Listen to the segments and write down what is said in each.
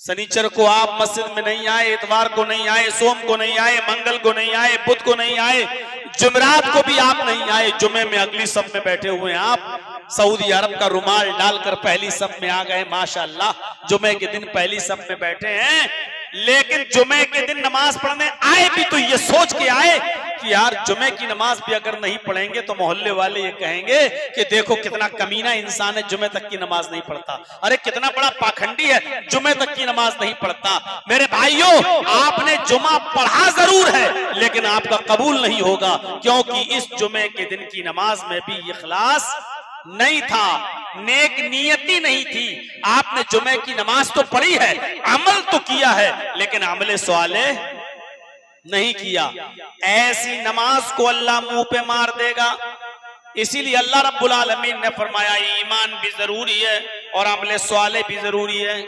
शनिचर को आप मस्जिद में नहीं आए, इतवार को नहीं आए, सोम को नहीं आए, मंगल को नहीं आए, बुध को नहीं आए, जुमेरात को भी आप नहीं आए, जुमे में अगली सब में बैठे हुए हैं आप। सऊदी अरब का रुमाल डालकर पहली सब में आ गए, माशाअल्लाह। जुमे के दिन पहली सब में बैठे हैं, लेकिन जुमे के दिन नमाज पढ़ने आए भी तो ये सोच के आए कि यार जुमे की नमाज भी अगर नहीं पढ़ेंगे तो मोहल्ले वाले ये कहेंगे कि देखो कितना कमीना इंसान है, जुमे तक की नमाज नहीं पढ़ता। अरे कितना बड़ा पाखंडी है, जुमे तक की नमाज नहीं पढ़ता। मेरे भाइयों, आपने जुमा पढ़ा जरूर है, लेकिन आपका कबूल नहीं होगा, क्योंकि इस जुमे के दिन की नमाज में भी इखलास नहीं था, नेक नियति नहीं थी। आपने जुमे की नमाज तो पढ़ी है, अमल तो किया है, लेकिन अमले सवाले नहीं किया। ऐसी नमाज को अल्लाह मुंह पे मार देगा। इसीलिए अल्लाह रब्बुल आलमीन ने फरमाया ईमान भी जरूरी है और अमले सवाले भी जरूरी है।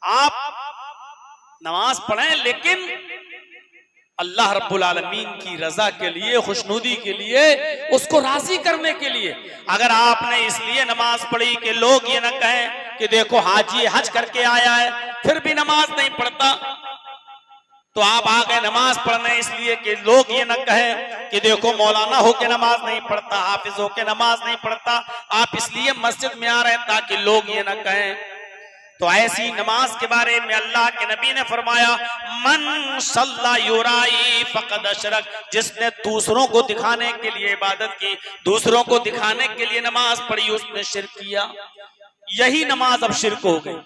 आप नमाज पढ़ें, लेकिन अल्लाह रब्बुल आलमीन की रजा के लिए, खुशनुदी के लिए, उसको राजी करने के लिए। अगर आपने इसलिए नमाज पढ़ी कि लोग ये ना कहें कि देखो हाजी हज करके आया है फिर भी नमाज नहीं पढ़ता, तो आप आ गए नमाज पढ़ने इसलिए कि लोग ये ना कहें कि देखो मौलाना होके नमाज नहीं पढ़ता, हाफिज होके नमाज नहीं पढ़ता, आप इसलिए मस्जिद में आ रहे हैं ताकि लोग ये ना कहें। तो ऐसी नमाज के बारे में अल्लाह के नबी ने फरमाया मन सल्ला युराई फकद अशरक, जिसने दूसरों को दिखाने के लिए इबादत की, दूसरों को दिखाने के लिए नमाज पढ़ी, उसने शिर्क किया। यही नमाज अब शिर्क हो गई।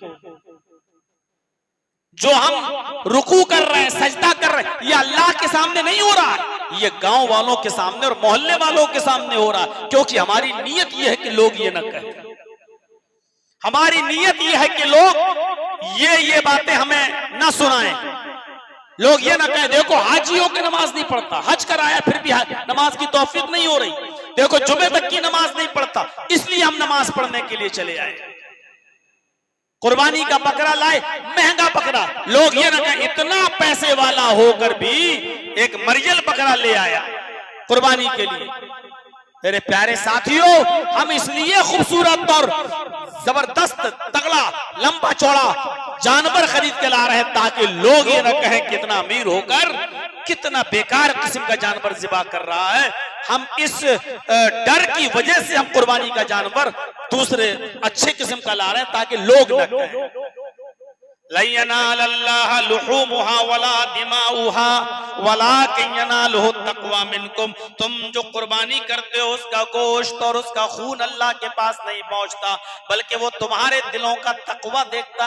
जो हम रुकू कर रहे हैं, सजदा कर रहे हैं, ये अल्लाह के सामने नहीं हो रहा है, ये गांव वालों के सामने और मोहल्ले वालों के सामने हो रहा है, क्योंकि हमारी नीयत ये है कि लोग ये न कहें। हमारी नीयत ये है कि लोग ये बातें हमें ना सुनाएं, लोग ये ना कहें देखो हाजी होकर नमाज नहीं पढ़ता, हज कर आया फिर भी नमाज की तौफीक नहीं हो रही, देखो जुमे तक की नमाज नहीं पढ़ता, इसलिए हम नमाज पढ़ने के लिए चले आए। कुर्बानी का बकरा लाए, महंगा बकरा, लोग ये ना कहें इतना पैसे वाला होकर भी एक मरियल बकरा ले आया कुर्बानी के लिए। मेरे प्यारे साथियों, हम इसलिए खूबसूरत और जबरदस्त तगड़ा लंबा चौड़ा जानवर खरीद के ला रहे हैं ताकि लोग ये ना कहें कितना अमीर होकर कितना बेकार किस्म का जानवर ज़िबा कर रहा है। हम इस डर की वजह से हम कुर्बानी का जानवर दूसरे अच्छे किस्म का ला रहे हैं ताकि लोग न कहें लन यनालल्लाह लुहूमुहा वला दिमाउहा वलाकिन यनालुहु तक़वा मिनकुम। तुम जो कुर्बानी करते हो उसका गोश्त और उसका खून अल्लाह के पास नहीं पहुंचता, बल्कि वो तुम्हारे दिलों का तक़वा देखता